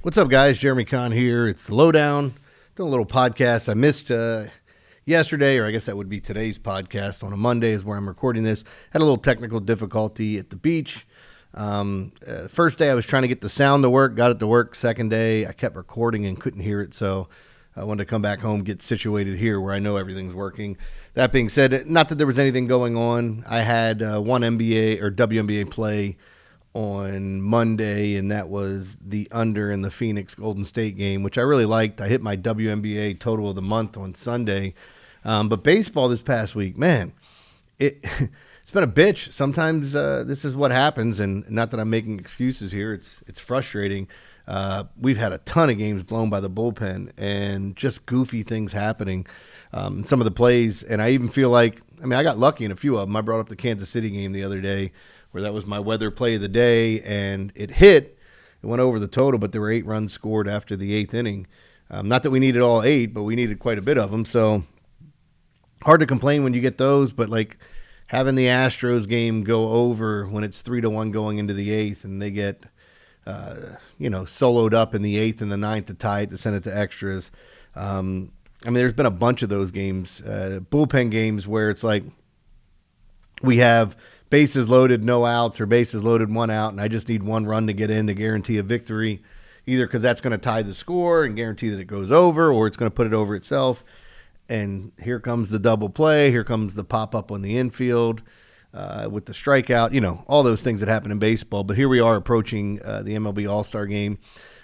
What's up, guys? Jeremy Conn here. It's the Lowdown. Doing a little podcast. I missed yesterday, or I guess that would be today's podcast on a Monday is where I'm recording this. Had a little technical difficulty at the beach. First day I was trying to get the sound to work, got it to work. Second day I kept recording and couldn't hear it, so I wanted to come back home, get situated here where I know everything's working. That being said, not that there was anything going on. I had one NBA or WNBA play on Monday, and that was the under in the Phoenix Golden State game, which I really liked. I hit my WNBA total of the month on Sunday. But baseball this past week, man, it's been a bitch. Sometimes this is what happens, and not that I'm making excuses here. It's frustrating. We've had a ton of games blown by the bullpen and just goofy things happening in some of the plays. And I even feel like, I got lucky in a few of them. I brought up the Kansas City game the other day where that was my weather play of the day, and it hit. It went over the total, but there were 8 runs scored after the 8th inning. Not that we needed all 8, but we needed quite a bit of them. So hard to complain when you get those, but like having the Astros game go over when it's 3-1 going into the 8th, and they get soloed up in the 8th and the 9th to tie it to send it to extras. There's been a bunch of those games, bullpen games where it's like we have bases loaded, no outs, or bases loaded, 1 out, and I just need 1 run to get in to guarantee a victory, either because that's going to tie the score and guarantee that it goes over, or it's going to put it over itself. And here comes the double play. Here comes the pop-up on the infield with the strikeout, all those things that happen in baseball. But here we are approaching the MLB All-Star Game.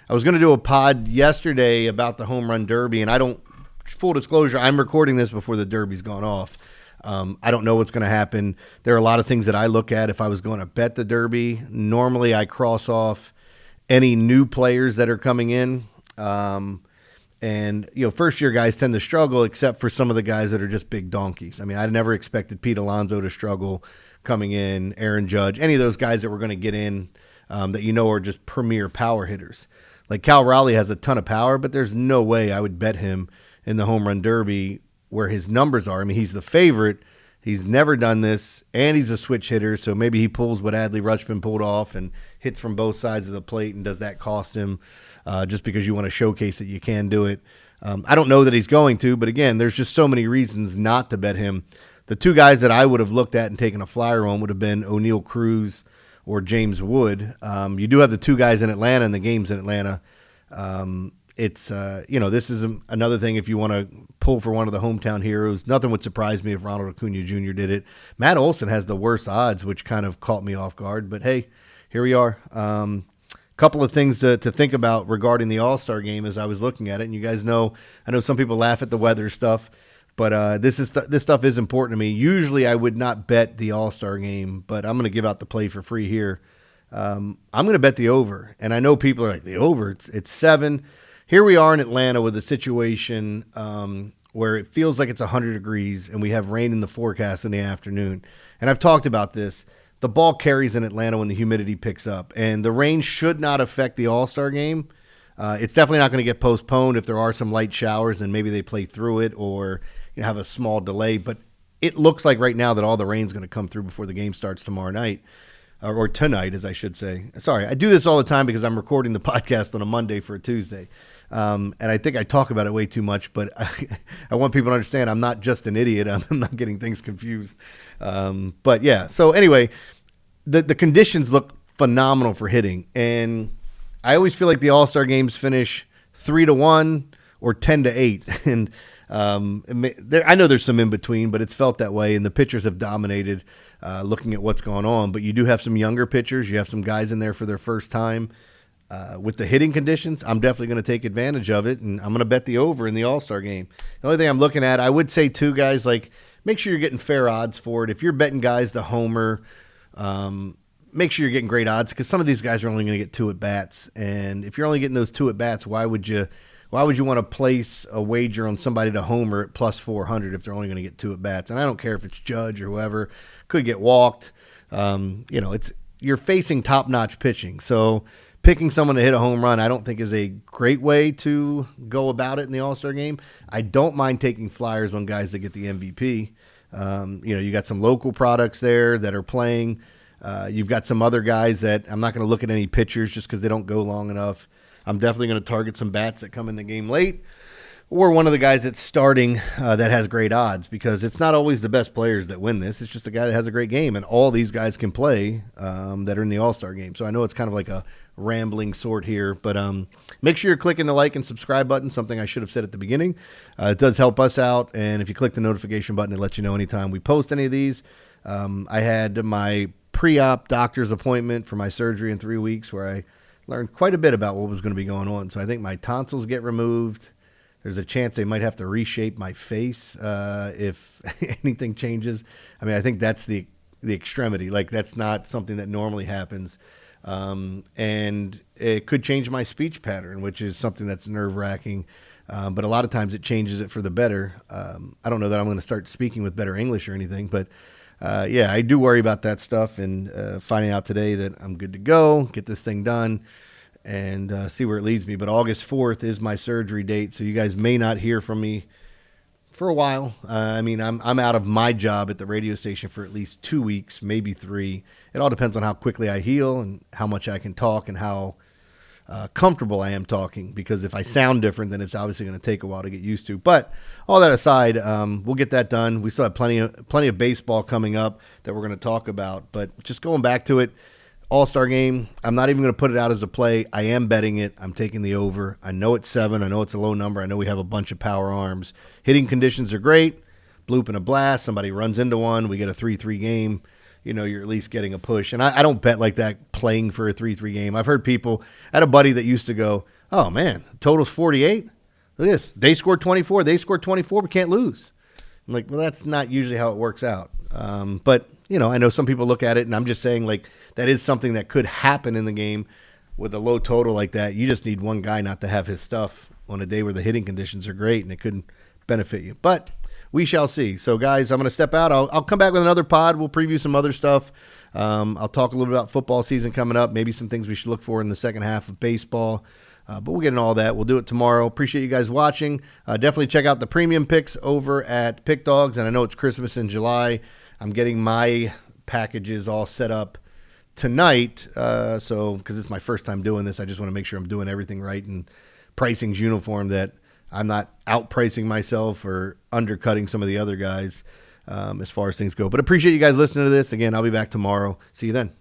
I was going to do a pod yesterday about the Home Run Derby, and full disclosure, I'm recording this before the Derby's gone off. I don't know what's going to happen. There are a lot of things that I look at if I was going to bet the Derby. Normally, I cross off any new players that are coming in. First-year guys tend to struggle, except for some of the guys that are just big donkeys. I never expected Pete Alonso to struggle coming in, Aaron Judge, any of those guys that we're going to get in that are just premier power hitters. Like Cal Raleigh has a ton of power, but there's no way I would bet him in the Home Run Derby where his numbers are. He's the favorite. He's never done this, and he's a switch hitter, so maybe he pulls what Adley Rutschman pulled off and hits from both sides of the plate, and does that cost him just because you want to showcase that you can do it? I don't know that he's going to, but again, there's just so many reasons not to bet him. The 2 guys that I would have looked at and taken a flyer on would have been O'Neal Cruz or James Wood. You do have the 2 guys in Atlanta, and the game's in Atlanta. This is another thing if you want to pull for one of the hometown heroes. Nothing would surprise me if Ronald Acuna Jr. did it. Matt Olson has the worst odds, which kind of caught me off guard. But, hey, here we are. Couple of things to think about regarding the All-Star game as I was looking at it. And you guys know, I know some people laugh at the weather stuff, but this stuff is important to me. Usually I would not bet the All-Star game, but I'm going to give out the play for free here. I'm going to bet the over. And I know people are like, the over, it's 7. Here we are in Atlanta with a situation where it feels like it's 100 degrees and we have rain in the forecast in the afternoon. And I've talked about this. The ball carries in Atlanta when the humidity picks up, and the rain should not affect the All-Star game. It's definitely not going to get postponed if there are some light showers, and maybe they play through it or have a small delay. But it looks like right now that all the rain's going to come through before the game starts tomorrow night. Or tonight, as I should say. Sorry, I do this all the time because I'm recording the podcast on a Monday for a Tuesday. And I think I talk about it way too much, but I want people to understand I'm not just an idiot. I'm not getting things confused. But yeah, so anyway, the conditions look phenomenal for hitting. And I always feel like the All-Star games finish 3-1 or 10-8. And I know there's some in between, but it's felt that way. And the pitchers have dominated looking at what's going on. But you do have some younger pitchers. You have some guys in there for their first time. With the hitting conditions, I'm definitely going to take advantage of it, and I'm going to bet the over in the All-Star game. The only thing I'm looking at, I would say 2 guys, like make sure you're getting fair odds for it. If you're betting guys to homer, make sure you're getting great odds because some of these guys are only going to get 2 at-bats. And if you're only getting those 2 at-bats, why would you want to place a wager on somebody to homer at plus 400 if they're only going to get 2 at-bats? And I don't care if it's Judge or whoever. Could get walked. You're facing top-notch pitching. So picking someone to hit a home run I don't think is a great way to go about it in the All-Star game. I don't mind taking flyers on guys that get the MVP. You got some local products there that are playing. You've got some other guys that I'm not going to look at any pitchers just because they don't go long enough. I'm definitely going to target some bats that come in the game late, or one of the guys that's starting that has great odds, because it's not always the best players that win this. It's just a guy that has a great game, and all these guys can play that are in the All-Star game. So I know it's kind of like a rambling sort here, but make sure you're clicking the like and subscribe button, something I should have said at the beginning. It does help us out, and if you click the notification button, it lets you know anytime we post any of these. I had my pre-op doctor's appointment for my surgery in 3 weeks, where I learned quite a bit about what was going to be going on. So I think my tonsils get removed. There's a chance they might have to reshape my face if anything changes. I mean, I think that's the extremity. Like, that's not something that normally happens. And it could change my speech pattern, which is something that's nerve-wracking. But a lot of times it changes it for the better. I don't know that I'm going to start speaking with better English or anything, but yeah, I do worry about that stuff, and finding out today that I'm good to go, get this thing done, and see where it leads me. But August 4th is my surgery date, so you guys may not hear from me for a while. I mean, I'm out of my job at the radio station for at least 2 weeks, maybe 3. It all depends on how quickly I heal and how much I can talk and how comfortable I am talking, because if I sound different, then it's obviously going to take a while to get used to. But all that aside, we'll get that done. We still have plenty of baseball coming up that we're going to talk about. But just going back to it, All-Star game, I'm not even going to put it out as a play. I am betting it. I'm taking the over. I know it's 7. I know it's a low number. I know we have a bunch of power arms. Hitting conditions are great. Bloop and a blast. Somebody runs into one. We get a 3-3 game. You know, you're at least getting a push. And I don't bet like that playing for a 3-3 game. I've heard people, I had a buddy that used to go, oh, man, total's 48. Look at this. They scored 24. They scored 24. We can't lose. I'm like, well, that's not usually how it works out. But, you know, I know some people look at it, and I'm just saying, like, that is something that could happen in the game with a low total like that. You just need one guy not to have his stuff on a day where the hitting conditions are great, and it couldn't benefit you. But we shall see. So, guys, I'm going to step out. I'll come back with another pod. We'll preview some other stuff. I'll talk a little bit about football season coming up, maybe some things we should look for in the second half of baseball. But we'll get into all that. We'll do it tomorrow. Appreciate you guys watching. Definitely check out the premium picks over at Pickdawgz. And I know it's Christmas in July. I'm getting my packages all set up tonight. So, because it's my first time doing this, I just want to make sure I'm doing everything right and pricing's uniform, that I'm not outpricing myself or undercutting some of the other guys as far as things go. But appreciate you guys listening to this. Again, I'll be back tomorrow. See you then.